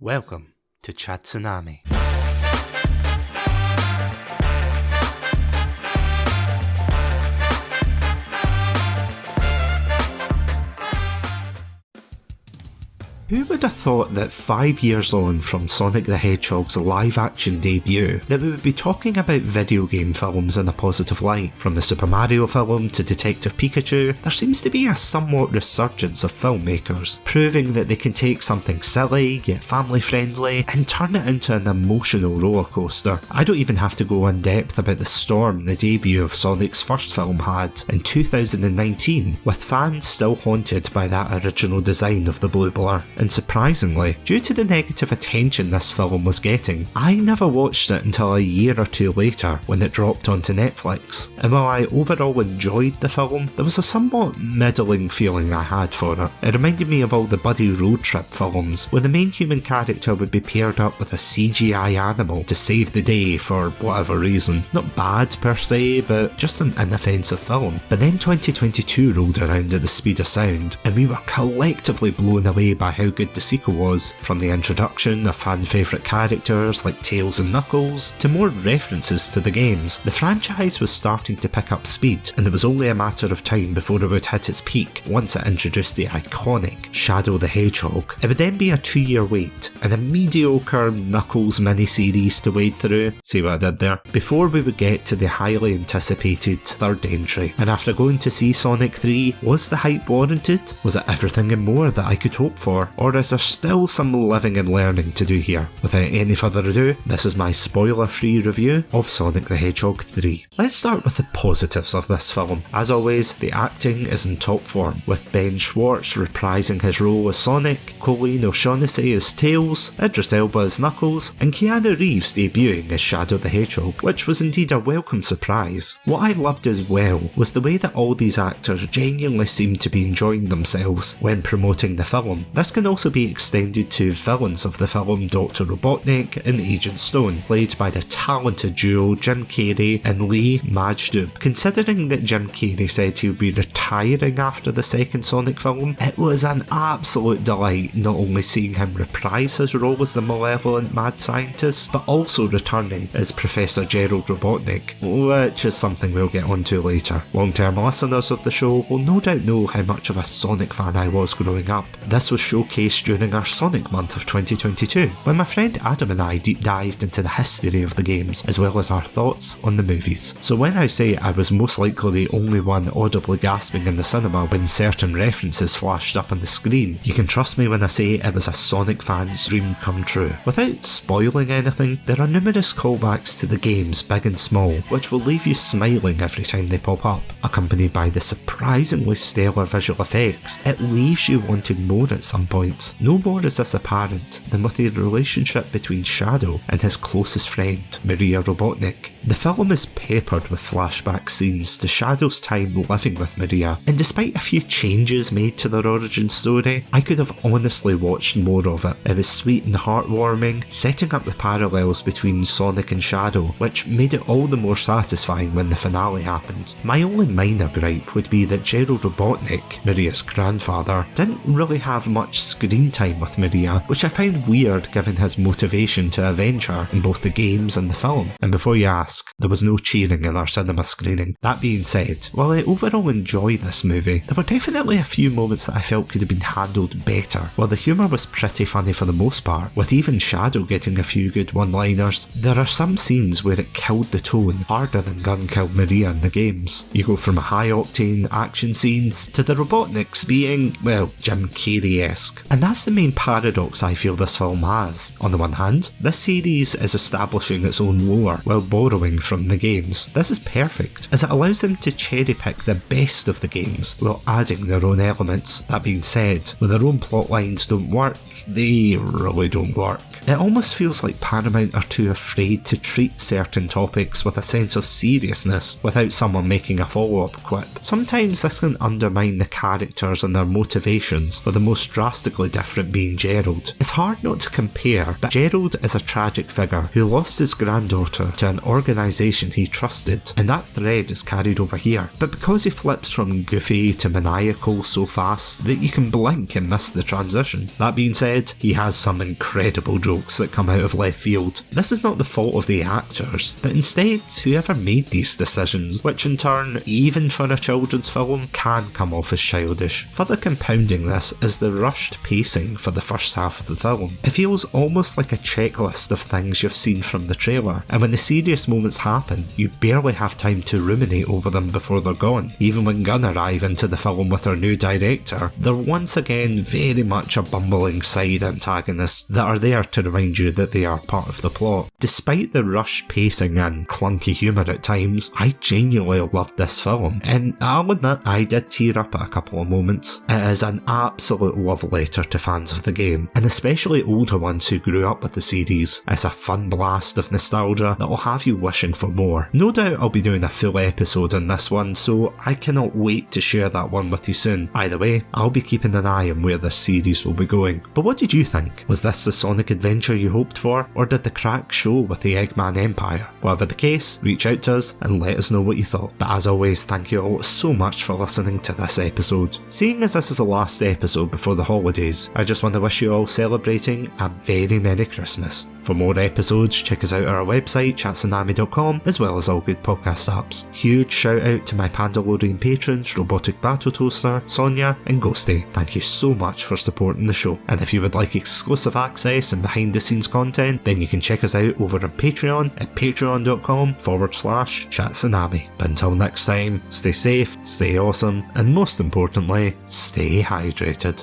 Welcome to Chatsunami. Who would have thought that 5 years on from Sonic the Hedgehog's live-action debut that we would be talking about video game films in a positive light? From the Super Mario film to Detective Pikachu, there seems to be a somewhat resurgence of filmmakers, proving that they can take something silly, yet family-friendly, and turn it into an emotional rollercoaster. I don't even have to go in depth about the storm the debut of Sonic's first film had in 2019, with fans still haunted by that original design of the blue blur. And surprisingly, due to the negative attention this film was getting, I never watched it until a year or two later when it dropped onto Netflix. And while I overall enjoyed the film, there was a somewhat middling feeling I had for it. It reminded me of all the buddy road trip films, where the main human character would be paired up with a CGI animal to save the day for whatever reason. Not bad per se, but just an inoffensive film. But then 2022 rolled around at the speed of sound, and we were collectively blown away by how good the sequel was, from the introduction of fan favourite characters like Tails and Knuckles to more references to the games. The franchise was starting to pick up speed, and it was only a matter of time before it would hit its peak once it introduced the iconic Shadow the Hedgehog. It would then be a 2-year wait and a mediocre Knuckles miniseries to wade through, see what I did there, before we would get to the highly anticipated third entry. And after going to see Sonic 3, was the hype warranted? Was it everything and more that I could hope for? Or is there still some living and learning to do here? Without any further ado, this is my spoiler-free review of Sonic the Hedgehog 3. Let's start with the positives of this film. As always, the acting is in top form, with Ben Schwartz reprising his role as Sonic, Colleen O'Shaughnessy as Tails, Idris Elba as Knuckles, and Keanu Reeves debuting as Shadow the Hedgehog, which was indeed a welcome surprise. What I loved as well was the way that all these actors genuinely seemed to be enjoying themselves when promoting the film. This can also be extended to villains of the film Dr. Robotnik and Agent Stone, played by the talented duo Jim Carrey and Lee Majdoub. Considering that Jim Carrey said he'll be retiring after the second Sonic film, it was an absolute delight not only seeing him reprise his role as the malevolent mad scientist, but also returning as Professor Gerald Robotnik, which is something we'll get onto later. Long-term listeners of the show will no doubt know how much of a Sonic fan I was growing up. This was showcased during our Sonic month of 2022, when my friend Adam and I deep dived into the history of the games, as well as our thoughts on the movies. So when I say I was most likely the only one audibly gasping in the cinema when certain references flashed up on the screen, you can trust me when I say it was a Sonic fan's dream come true. Without spoiling anything, there are numerous callbacks to the games, big and small, which will leave you smiling every time they pop up, accompanied by the surprisingly stellar visual effects. It leaves you wanting more at some points. No more is this apparent than with the relationship between Shadow and his closest friend, Maria Robotnik. The film is peppered with flashback scenes to Shadow's time living with Maria, and despite a few changes made to their origin story, I could have honestly watched more of it. It was sweet and heartwarming, setting up the parallels between Sonic and Shadow, which made it all the more satisfying when the finale happened. My only minor gripe would be that Gerald Robotnik, Maria's grandfather, didn't really have much screen time with Maria, which I found weird given his motivation to avenge her in both the games and the film. And before you ask, there was no cheering in our cinema screening. That being said, while I overall enjoyed this movie, there were definitely a few moments that I felt could have been handled better. While the humour was pretty funny for the most part, with even Shadow getting a few good one-liners, there are some scenes where it killed the tone harder than Gun killed Maria in the games. You go from high-octane action scenes to the Robotniks being, well, Jim Carrey-esque. And that's the main paradox I feel this film has. On the one hand, this series is establishing its own lore while borrowing from the games. This is perfect, as it allows them to cherry pick the best of the games while adding their own elements. That being said, when their own plot lines don't work, they really don't work. It almost feels like Paramount are too afraid to treat certain topics with a sense of seriousness without someone making a follow-up quip. Sometimes this can undermine the characters and their motivations, with the most drastic drastically different being Gerald. It's hard not to compare, but Gerald is a tragic figure who lost his granddaughter to an organisation he trusted, and that thread is carried over here. But because he flips from goofy to maniacal so fast that you can blink and miss the transition. That being said, he has some incredible jokes that come out of left field. This is not the fault of the actors, but instead whoever made these decisions, which in turn, even for a children's film, can come off as childish. Further compounding this is the rushed pacing for the first half of the film. It feels almost like a checklist of things you've seen from the trailer, and when the serious moments happen, you barely have time to ruminate over them before they're gone. Even when Gunn arrive into the film with their new director, they're once again very much a bumbling side antagonist that are there to remind you that they are part of the plot. Despite the rushed pacing and clunky humour at times, I genuinely loved this film, and I'll admit I did tear up at a couple of moments. It is an absolute love letter to fans of the game, and especially older ones who grew up with the series. It's a fun blast of nostalgia that will have you wishing for more. No doubt I'll be doing a full episode on this one, so I cannot wait to share that one with you soon. Either way, I'll be keeping an eye on where this series will be going. But what did you think? Was this the Sonic adventure you hoped for, or did the crack show with the Eggman Empire? Whatever the case, reach out to us and let us know what you thought. But as always, thank you all so much for listening to this episode. Seeing as this is the last episode before the holidays, I just want to wish you all celebrating a very Merry Christmas. For more episodes, check us out at our website, Chatsunami.com, as well as all good podcast apps. Huge shout out to my Pandalorian patrons, Robotic Battle Toaster, Sonia, and Ghostie. Thank you so much for supporting the show. And if you would like exclusive access and behind the scenes content, then you can check us out over on Patreon at patreon.com/Chatsunami. But until next time, stay safe, stay awesome, and most importantly, stay hydrated.